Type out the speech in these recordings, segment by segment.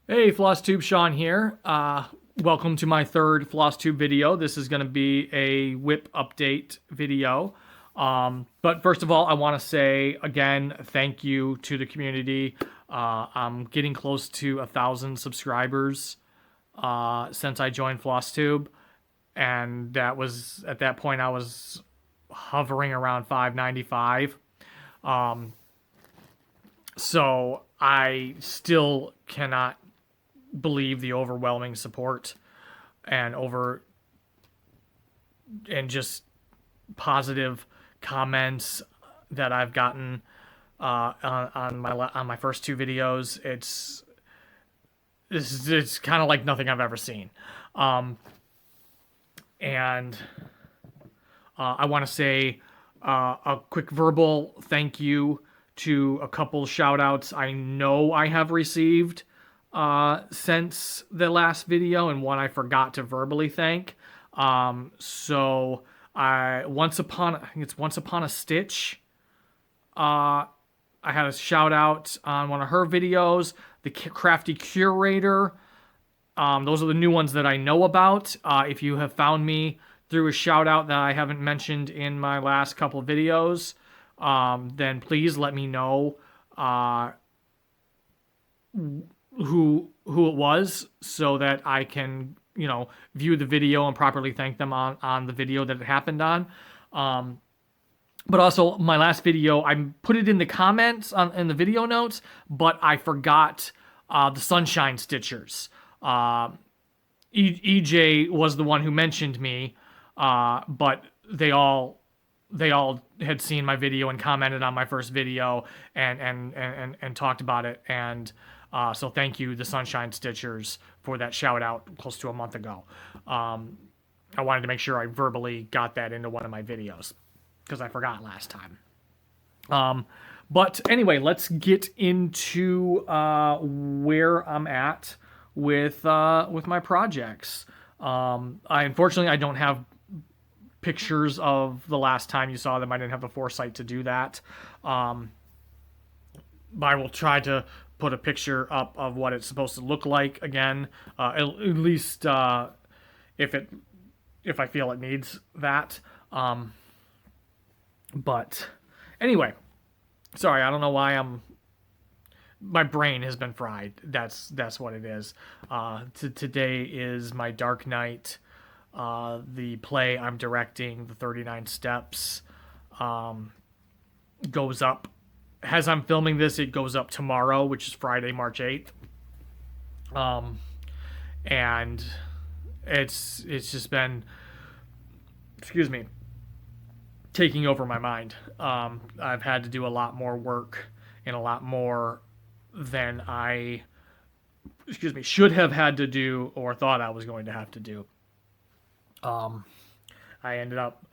Hey, FlossTube, Sean here. Welcome to my third FlossTube video. This is going to be a whip update video. But first of all, I want to say again, thank you to the community. I'm getting close to 1,000 subscribers since I joined FlossTube, and that was at that point I was hovering around 595. So I still cannot believe the overwhelming support and just positive comments that I've gotten on my first two videos. It's kind of like nothing I've ever seen, and I want to say a quick verbal thank you to a couple shout outs I know I have received since the last video, and one I forgot to verbally thank. So I think it's Once Upon a Sttich. I had a shout out on one of her videos. The Crafty Curator. Those are the new ones that I know about. If you have found me through a shout out that I haven't mentioned in my last couple of videos, then please let me know who it was, so that I can view the video and properly thank them on the video that it happened on. But also my last video, I put it in the comments in the video notes, but I forgot the Sunshine Stitchers. EJ was the one who mentioned me, but they all had seen my video and commented on my first video and talked about it. And so thank you, the Sunshine Stitchers, for that shout out close to a month ago. I wanted to make sure I verbally got that into one of my videos because I forgot last time. But anyway, let's get into where I'm at with my projects. Unfortunately, I don't have pictures of the last time you saw them. I didn't have the foresight to do that. But I will try to put a picture up of what it's supposed to look like again, at least if I feel it needs that. But anyway, sorry, I don't know why my brain has been fried. That's what it is. Today is my dark night. The play I'm directing, the 39 Steps, goes up. As I'm filming this, it goes up tomorrow, which is Friday, March 8th. And it's just been, excuse me, taking over my mind. I've had to do a lot more work and a lot more than I, should have had to do or thought I was going to have to do. I ended up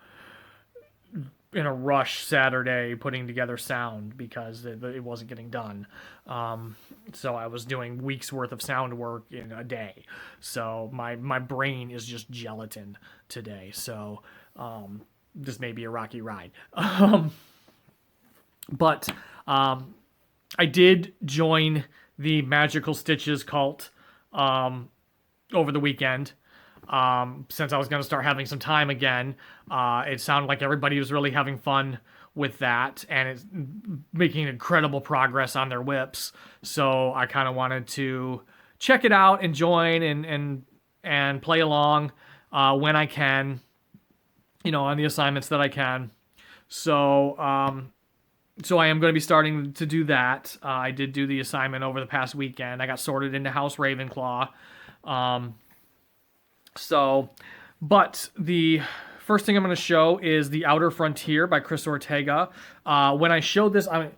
in a rush Saturday putting together sound because it wasn't getting done. So I was doing weeks worth of sound work in a day. So my brain is just gelatin today. So this may be a rocky ride. But I did join the Magical Stitches cult over the weekend. Since I was going to start having some time again, it sounded like everybody was really having fun with that, and it's making incredible progress on their whips. So I kind of wanted to check it out and join and play along when I can, on the assignments that I can. So so I am going to be starting to do that. I did do the assignment over the past weekend. I got sorted into House Ravenclaw. But the first thing I'm going to show is The Outer Frontier by Chris Ortega. When I showed this, I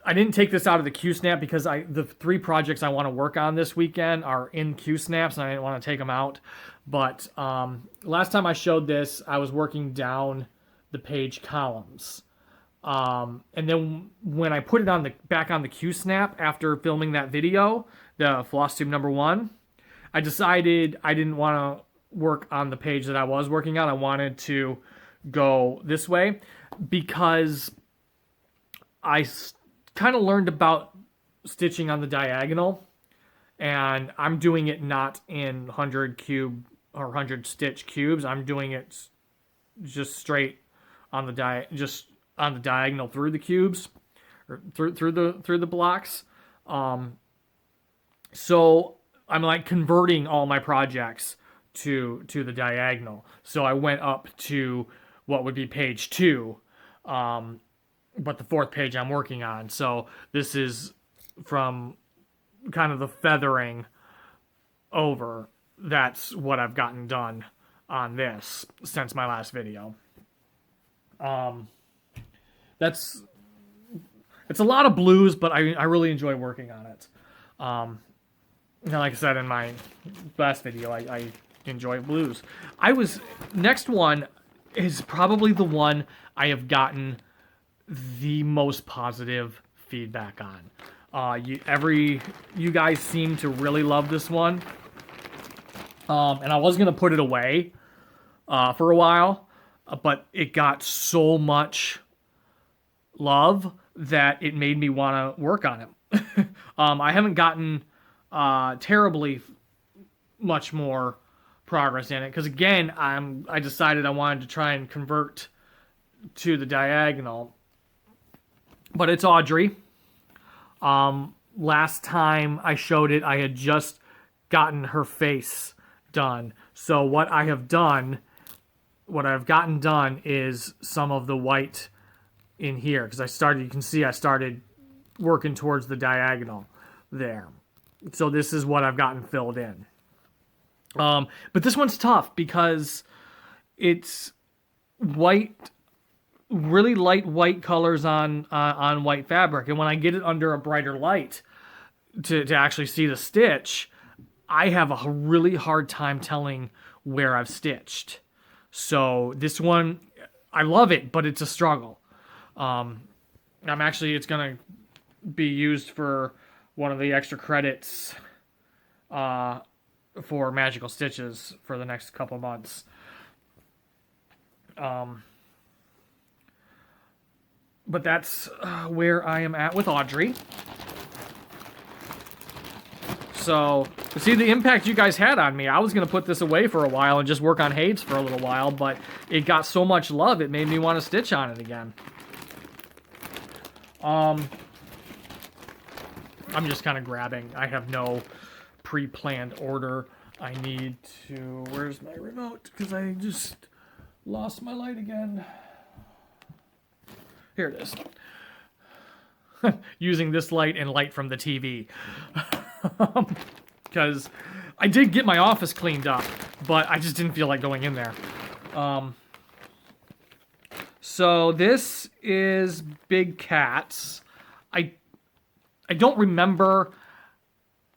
didn't take this out of the QSnap because the three projects I want to work on this weekend are in QSnaps, and I didn't want to take them out. But last time I showed this, I was working down the page columns. And then when I put it back on the QSnap after filming that video, the FlossTube #1, I decided I didn't want to work on the page that I was working on. I wanted to go this way because I kind of learned about stitching on the diagonal, and I'm doing it not in 100 cube or 100 stitch cubes. I'm doing it just straight on the just on the diagonal through the cubes, or through the blocks. So I'm like converting all my projects to the diagonal. So I went up to what would be page 2, but the 4th page I'm working on. So this is from kind of the feathering over. That's what I've gotten done on this since my last video. It's a lot of blues, but I really enjoy working on it. And like I said in my last video, I enjoy blues. Next one is probably the one I have gotten the most positive feedback on. You guys seem to really love this one. And I was gonna put it away for a while, but it got so much love that it made me want to work on it. I haven't gotten terribly much more progress in it because again I decided I wanted to try and convert to the diagonal, but it's Audrey. Last time I showed it, I had just gotten her face done. So what I've gotten done is some of the white in here because you can see I started working towards the diagonal there. So this is what I've gotten filled in. But this one's tough because it's white, really light white colors on white fabric. And when I get it under a brighter light to actually see the stitch, I have a really hard time telling where I've stitched. So this one, I love it, but it's a struggle. It's going to be used for one of the extra credits for magical stitches for the next couple months. But that's where I am at with Audrey. So, see the impact you guys had on me. I was going to put this away for a while and just work on Hades for a little while, but it got so much love, it made me want to stitch on it again. I'm just kind of grabbing. I have no pre-planned order. I need to... Where's my remote? Because I just lost my light again. Here it is. Using this light and light from the TV. Because I did get my office cleaned up, but I just didn't feel like going in there. So this is Big Cats. I don't remember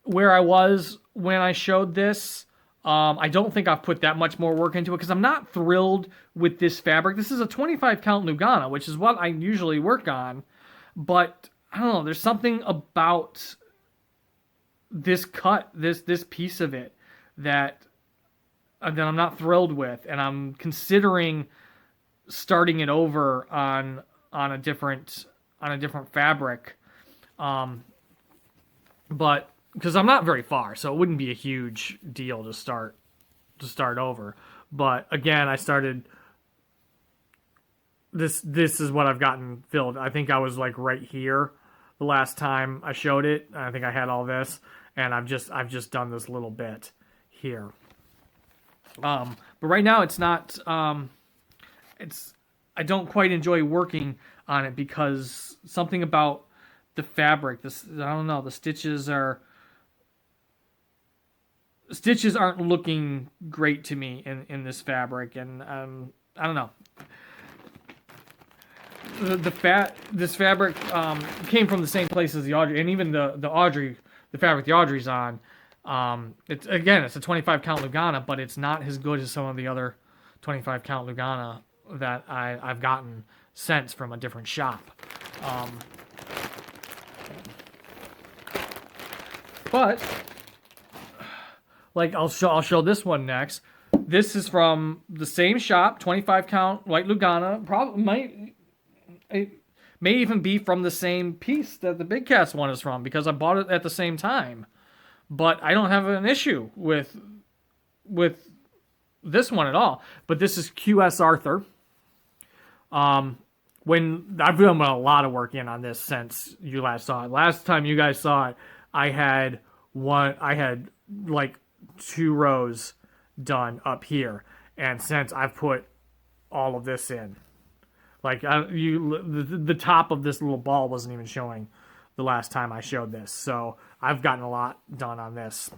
where I was when I showed this. I don't think I've put that much more work into it because I'm not thrilled with this fabric. This is a 25 count Lugana, which is what I usually work on. But I don't know, there's something about this cut, this piece of it that I'm not thrilled with, and I'm considering starting it over on a different fabric. But because I'm not very far, so it wouldn't be a huge deal to start over. But again, I started this is what I've gotten filled. I think I was like right here the last time I showed it. I think I had all this, and I've just done this little bit here. But right now it's not I don't quite enjoy working on it because something about the fabric, I don't know, the stitches aren't looking great to me in this fabric, and I don't know. This fabric came from the same place as the Audrey, and even the fabric the Audrey's on. It's a 25 count Lugana, but it's not as good as some of the other 25 count Lugana that I've gotten sent from a different shop. But like I'll show this one next. This is from the same shop, 25 count white Lugana. It may even be from the same piece that the Big Cats one is from because I bought it at the same time. but I don't have an issue with this one at all. But this is QS Arthur. When I've done a lot of work in on this since you last saw it. Last time you guys saw it, I had like 2 rows done up here, and since I've put all of this in, like the top of this little ball wasn't even showing the last time I showed this, so I've gotten a lot done on this.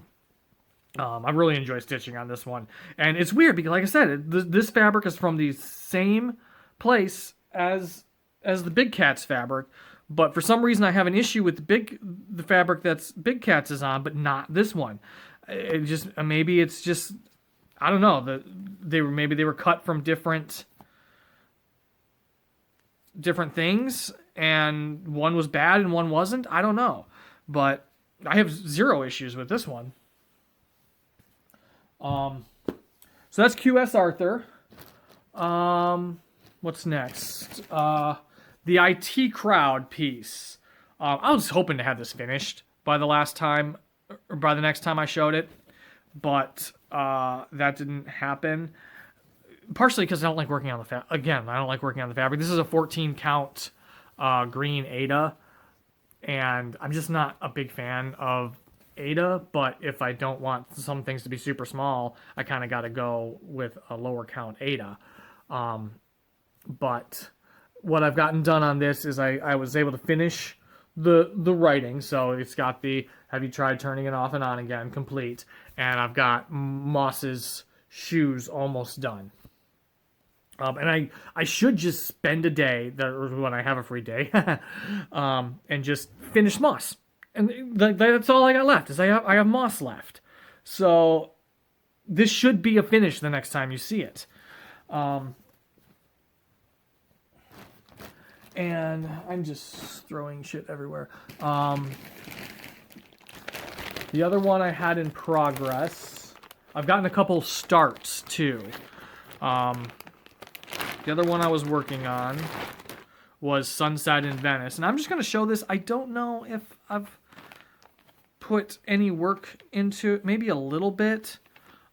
I really enjoy stitching on this one, and it's weird because, like I said, this fabric is from the same place as the Big Cats fabric, but for some reason I have an issue with the fabric that's Big Cats is on, but not this one. It just, maybe it's just, I don't know, maybe they were cut from different things, and one was bad and one wasn't. I don't know, but I have 0 issues with this one. So that's QS Arthur. What's next? The IT crowd piece. I was hoping to have this finished by the next time I showed it, but that didn't happen. Partially because I don't like working on the fabric. Again, I don't like working on the fabric. This is a 14 count green Ada, and I'm just not a big fan of Ada, but if I don't want some things to be super small, I kind of got to go with a lower count Ada. But what I've gotten done on this is I was able to finish the writing, so it's got the "Have you tried turning it off and on again?" complete, and I've got Moss's shoes almost done. And I should just spend a day, when I have a free day, and just finish Moss. And that's all I got left, is I have Moss left. So this should be a finish the next time you see it. And I'm just throwing shit everywhere. The other one I had in progress, I've gotten a couple starts too. The other one I was working on was Sunset in Venice. And I'm just going to show this. I don't know if I've put any work into it. Maybe a little bit.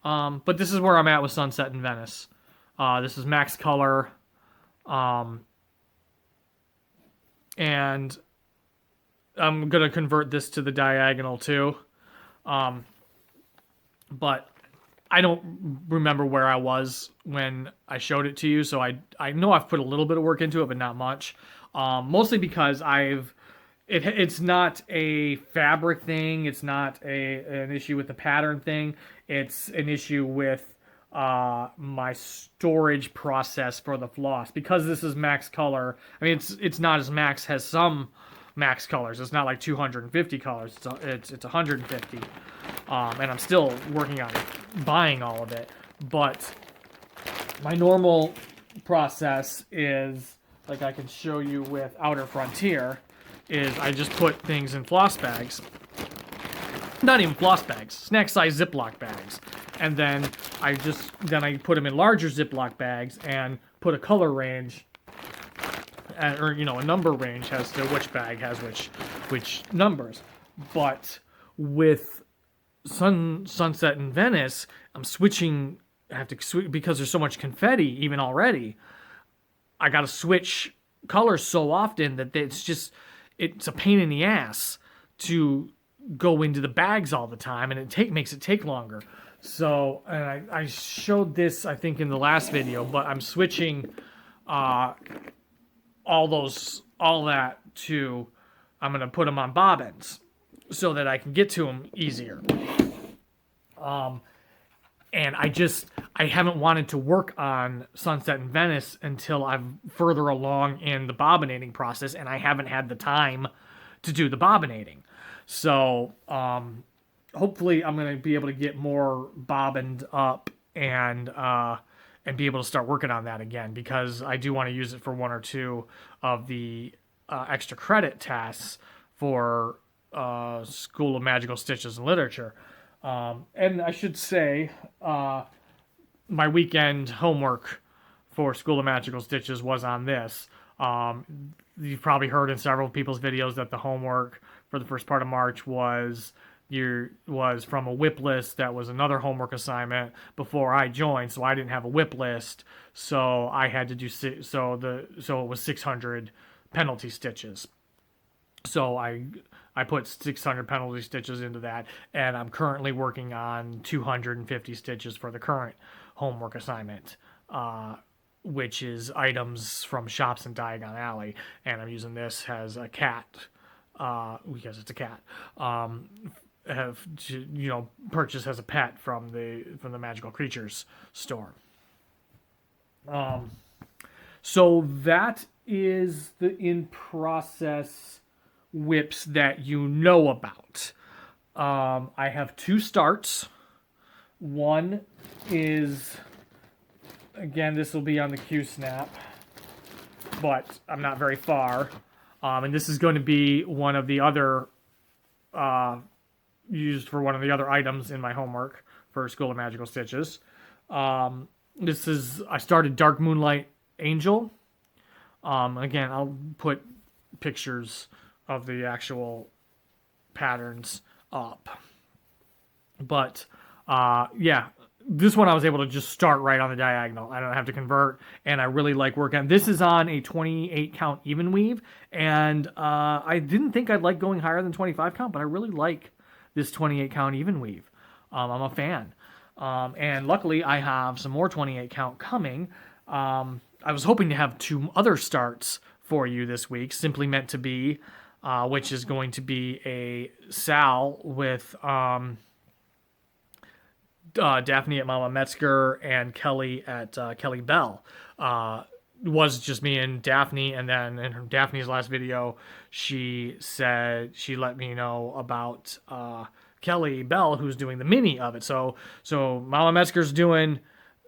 But this is where I'm at with Sunset in Venice. This is max color. And I'm going to convert this to the diagonal too. But I don't remember where I was when I showed it to you, so I know I've put a little bit of work into it, but not much. Mostly because it's not a fabric thing, it's not an issue with the pattern thing, it's an issue with my storage process for the floss. Because this is max color, I mean, it's not as max as some max colors. It's not like 250 colors, it's 150. And I'm still working on buying all of it. But my normal process is, like I can show you with Outer Frontier, is I just put things in floss bags. Not even floss bags, snack size Ziploc bags. And then I put them in larger Ziploc bags and put a color range, or a number range as to which bag has which numbers. But with Sunset in Venice, I'm switching. I have to switch because there's so much confetti even already. I got to switch colors so often that it's a pain in the ass to go into the bags all the time, and it makes it take longer. So, and I showed this, I think, in the last video, but I'm switching all that to, I'm going to put them on bobbins so that I can get to them easier. And I haven't wanted to work on Sunset in Venice until I'm further along in the bobbinating process, and I haven't had the time to do the bobbinating. So, hopefully I'm going to be able to get more bobbined up and be able to start working on that again, because I do want to use it for 1 or 2 of the extra credit tasks for School of Magical Stitches and Literature. And I should say, my weekend homework for School of Magical Stitches was on this. You've probably heard in several people's videos that the homework for the first part of March was year was from a whip list that was another homework assignment before I joined, so I didn't have a whip list, so I had to do so it was 600 penalty stitches. So I put 600 penalty stitches into that, and I'm currently working on 250 stitches for the current homework assignment, which is items from shops in Diagon Alley, and I'm using this as a cat, because it's a cat. Have to, purchase as a pet from the Magical Creatures store. So that is the in process whips that you know about. I have 2 starts. One is, again, this will be on the Q-Snap, but I'm not very far. And this is going to be one of the other, used for one of the other items in my homework for School of Magical Stitches. I started Dark Moonlight Angel. Again, I'll put pictures of the actual patterns up. But, yeah, this one I was able to just start right on the diagonal. I don't have to convert, and I really like working. This is on a 28 count even weave, and I didn't think I'd like going higher than 25 count, but I really like this 28 count even weave. I'm a fan. And luckily I have some more 28 count coming. I was hoping to have 2 other starts for you this week, Simply Meant to Be, which is going to be a Sal with Daphne at Mama Metzger and Kelly at Kelly Bell. Was just me and Daphne, and then in Daphne's last video, she said she let me know about Kelly Bell, who's doing the mini of it. So Mama Metzger's doing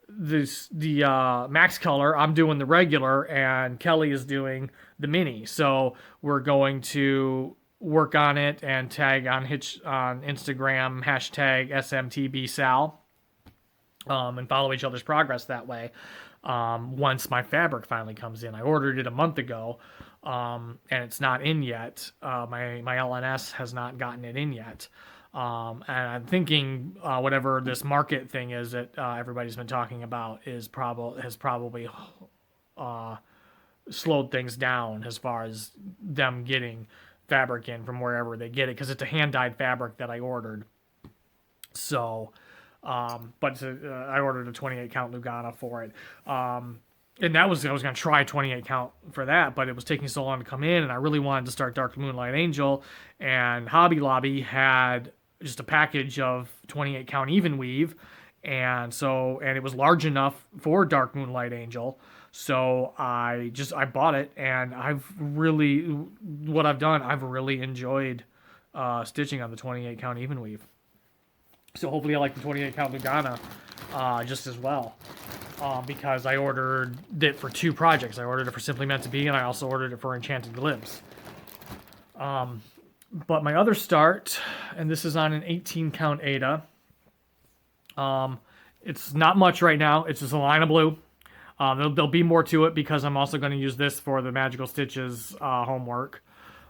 the max color, I'm doing the regular, and Kelly is doing the mini. So we're going to work on it and tag on Instagram #SMTBSal, and follow each other's progress that way. Once my fabric finally comes in. I ordered it a month ago, and it's not in yet. My LNS has not gotten it in yet. And I'm thinking whatever this market thing is that everybody's been talking about has probably slowed things down as far as them getting fabric in from wherever they get it, because it's a hand-dyed fabric that I ordered. So... I ordered a 28 count Lugana for it. And I was going to try 28 count for that, but it was taking so long to come in, and I really wanted to start Dark Moonlight Angel, and Hobby Lobby had just a package of 28 count even weave, and it was large enough for Dark Moonlight Angel. So I bought it, and I've really enjoyed stitching on the 28 count even weave. So hopefully I like the 28 count Lugana just as well, because I ordered it for 2 projects. I ordered it for Simply Meant to Be, and I also ordered it for Enchanted Glimpse. But my other start, and this is on an 18 count Ada. It's not much right now. It's just a line of blue. There'll be more to it because I'm also going to use this for the Magical Stitches homework.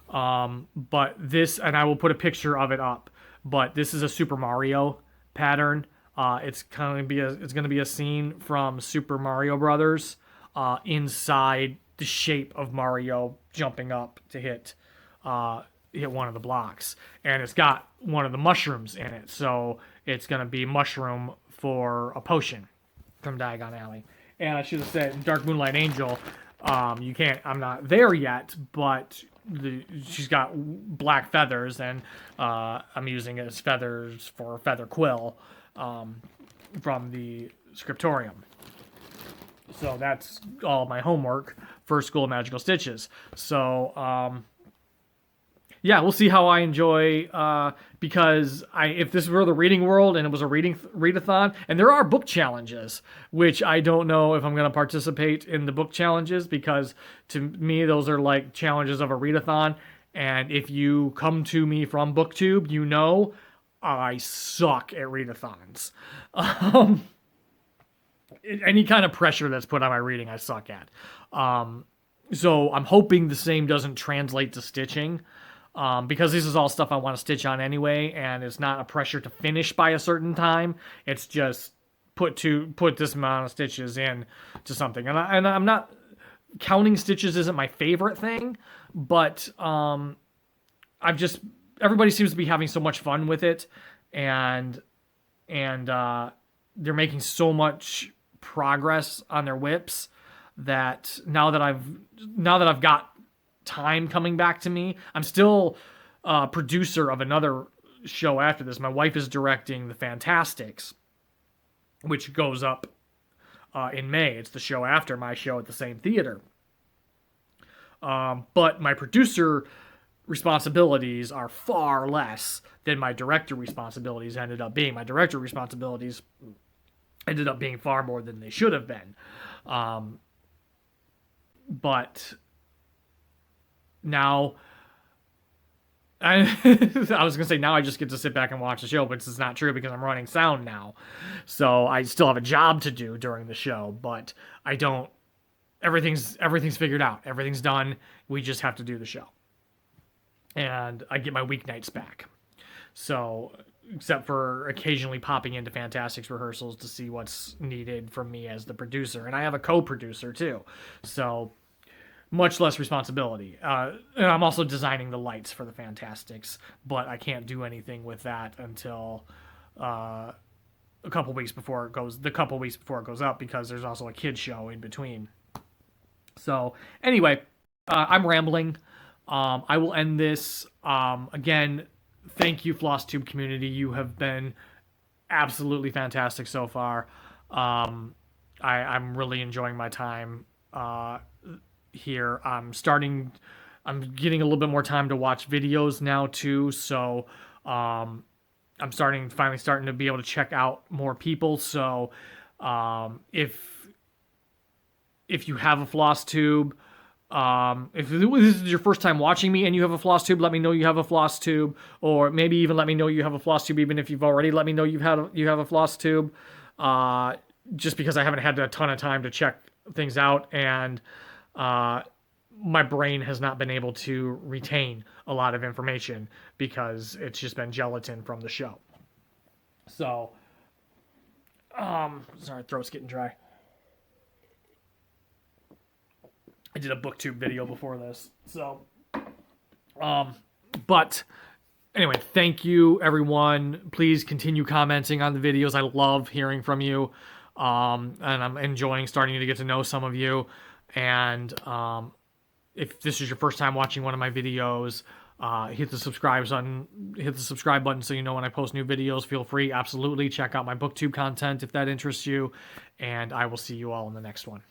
But this, and I will put a picture of it up. But this is a Super Mario pattern. It's going to be a scene from Super Mario Brothers inside the shape of Mario jumping up to hit one of the blocks, and it's got one of the mushrooms in it. So it's going to be mushroom for a potion from Diagon Alley. And I should have said Dark Moonlight Angel. You can't. I'm not there yet, but. She's got black feathers, and I'm using it as feathers for Feather Quill from the scriptorium. So that's all my homework for School of Magical Stitches. So yeah, we'll see how I enjoy, because if this were the reading world and it was a readathon, and there are book challenges, which I don't know if I'm going to participate in the book challenges, because to me those are like challenges of a readathon, and if you come to me from BookTube, you know I suck at readathons. Any kind of pressure that's put on my reading, I suck at. So I'm hoping the same doesn't translate to stitching. because this is all stuff I want to stitch on anyway, and it's not a pressure to finish by a certain time. It's just put this amount of stitches in to something, and I'm not counting stitches isn't my favorite thing, but I've just everybody seems to be having so much fun with it, and they're making so much progress on their whips that now that I've got time coming back to me, I'm still a producer of another show after this. My wife is directing The Fantastics, which goes up in May. It's the show after my show at the same theater. But my producer responsibilities are far less than my director responsibilities ended up being. My director responsibilities ended up being far more than they should have been. But now, I was going to say now I just get to sit back and watch the show, but it's not true because I'm running sound now. So I still have a job to do during the show, but I don't, everything's figured out. Everything's done. We just have to do the show. And I get my weeknights back. So, except for occasionally popping into Fantastics rehearsals to see what's needed from me as the producer. And I have a co-producer too. So, much less responsibility. And I'm also designing the lights for the Fantastics, but I can't do anything with that until a couple weeks before it goes up, because there's also a kids show in between. So anyway, I'm rambling. I will end this. Again, thank you, FlossTube community. You have been absolutely fantastic so far. I'm really enjoying my time here. I'm getting a little bit more time to watch videos now too, so I'm finally starting to be able to check out more people. So if you have a FlossTube, if this is your first time watching me and you have a FlossTube, let me know you have a FlossTube, or maybe even let me know you have a FlossTube even if you've already let me know you have a FlossTube, just because I haven't had a ton of time to check things out, and my brain has not been able to retain a lot of information because it's just been gelatin from the show. So, sorry, throat's getting dry. I did a booktube video before this, so, but anyway, thank you everyone. Please continue commenting on the videos. I love hearing from you, and I'm enjoying starting to get to know some of you. And if this is your first time watching one of my videos, hit the subscribe button so you know when I post new videos. Feel free, absolutely, check out my booktube content if that interests you, and I will see you all in the next one.